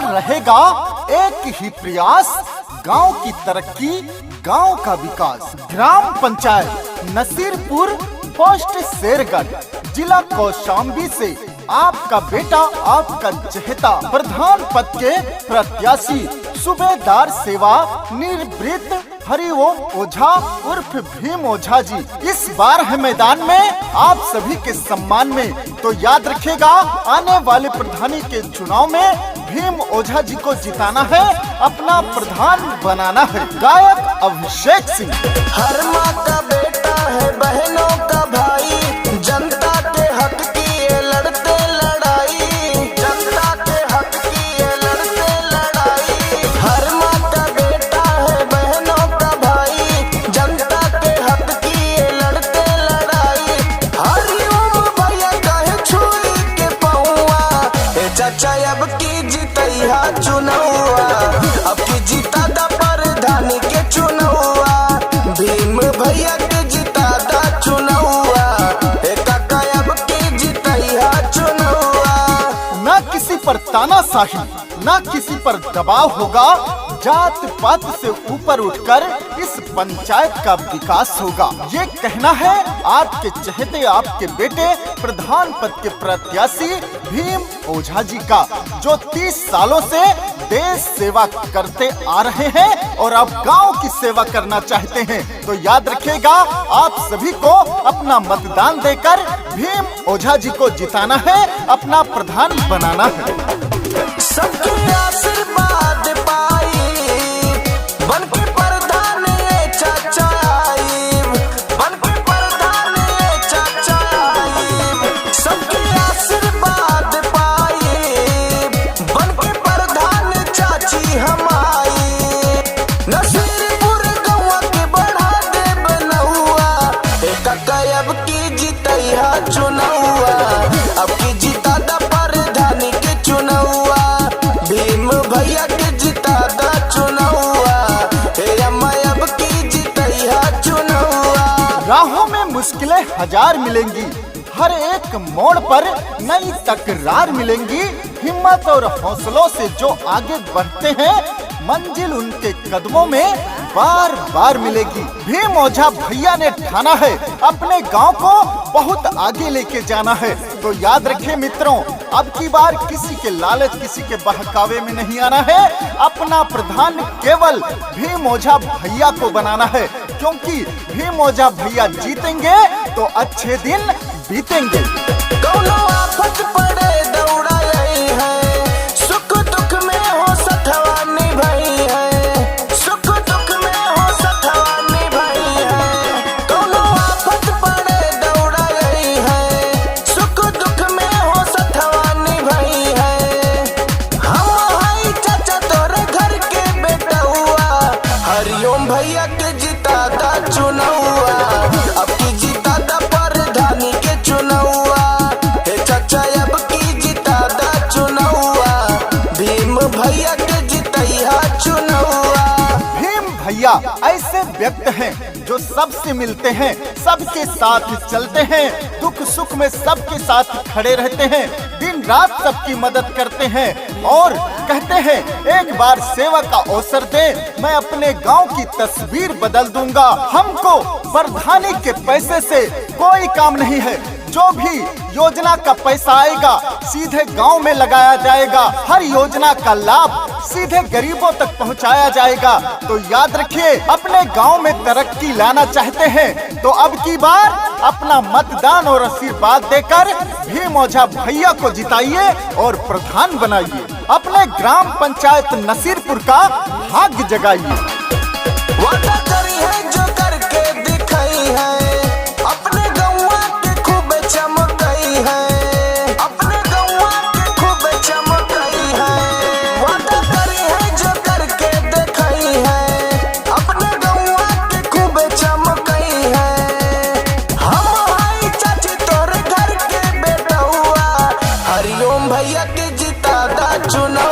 रहेगा एक ही प्रयास, गांव की तरक्की, गांव का विकास। ग्राम पंचायत नसीरपुर, पोस्ट शेरगढ़, जिला कौशाम्बी से आपका बेटा, आपका चहेता, प्रधान पद के प्रत्याशी, सूबेदार सेवा निवृत्त हरिओम ओझा उर्फ भीम ओझा जी इस बार है मैदान में आप सभी के सम्मान में। तो याद रखिएगा, आने वाले प्रधानी के चुनाव में भीम ओझा जी को जिताना है, अपना प्रधान बनाना है। गायक अभिषेक सिंह। हर माँ का बेटा है, बहनों का भाई, जनता के हक की ये लड़ते लड़ाई, जनता के हक की ये लड़ते लड़ाई। हर माँ का बेटा है, बहनों का भाई, जनता के हक की ये लड़ते लड़ाई। हरिओम भैया कहे छुई के पहुआ, ए चाचा अब की जीतैया चुनौआ, अब की जीता दा प्रधानी के चुनौआ, भीम भैया के जीता दा चुनौआ, काका अब की जीतैया चुनौआ। न किसी पर तानाशाही, न किसी पर दबाव होगा, जात पात से ऊपर उठकर इस पंचायत का विकास होगा। ये कहना है आपके चहेते, आपके बेटे, प्रधान पद के प्रत्याशी भीम ओझा जी का, जो 30 सालों से देश सेवा करते आ रहे हैं और अब गांव की सेवा करना चाहते हैं। तो याद रखिएगा, आप सभी को अपना मतदान देकर भीम ओझा जी को जिताना है, अपना प्रधान बनाना है। सबके आशीर्वाद पाई, बनके प्रधान ये चाचा आई, बनके प्रधान ये चाचा आई। सबके आशीर्वाद पाई, बनके प्रधान चाची हम आई। नसीरपुर गौवा के बढ़ा दे बनौआ, काका अब की जीतैया चुनौआ, अब की जीता दा प्रधानी के चुनौआ, भीम भैया के जीता दा चुनौआ, हे अम्मा अब की जीतैया चुनौआ। राहों में मुश्किलें हजार मिलेंगी, हर एक मोड़ पर नई तकरार मिलेंगी। हिम्मत और हौसलों से जो आगे बढ़ते हैं, मंजिल उनके कदमों में बार बार मिलेगी। भीम ओझा भैया ने ठाना है अपने गांव को बहुत आगे लेके जाना है। तो याद रखिए मित्रों, अब की बार किसी के लालच, किसी के बहकावे में नहीं आना है, अपना प्रधान केवल भीम ओझा भैया को बनाना है, क्योंकि भीम ओझा भैया जीतेंगे तो अच्छे दिन बीतेंगे। कौनो आफत पड़े दौड़ा यही है, सुख दुख में हो सथवा निभाई है, सुख दुख में हो सथवा निभाई है। कौनो आफत पड़े दौड़ा यही है, सुख दुख में हो सथवा निभाई है। हम हाई चाचा तोरे घर के बेटा हुआ, हरिओम भैया के जीता दा चुनौआ, अब की जीता दा प्रधानी के चुनौआ, हे चाचा अब की जीता दा चुनौआ, भीम भैया के जीतैया चुनौआ। भीम भैया ऐसे व्यक्ति हैं जो सबसे मिलते हैं, सबके साथ चलते हैं, दुख सुख में सबके साथ खड़े रहते हैं, दिन रात सबकी मदद करते हैं और कहते हैं एक बार सेवा का अवसर दे, मैं अपने गांव की तस्वीर बदल दूंगा। हमको प्रधानी के पैसे से कोई काम नहीं है, जो भी योजना का पैसा आएगा सीधे गांव में लगाया जाएगा, हर योजना का लाभ सीधे गरीबों तक पहुंचाया जाएगा। तो याद रखिए, अपने गांव में तरक्की लाना चाहते हैं तो अब की बार अपना मतदान और आशीर्वाद देकर भीम ओझा भैया को जिताइए और प्रधान बनाइए, अपने ग्राम पंचायत नसीरपुर का भाग्य जगाइए। वादा करी है जो करके दिखाई है, अपने गौवा के खूब चमकई है, अपने गौवा के खूब चमकई है। वादा करी है जो करके दिखाई है, अपने गौवा के खूब चमकई है। हम हाई चाची तोरे घर के बेटा हुआ, हरिओम भैया के जीता दा चुना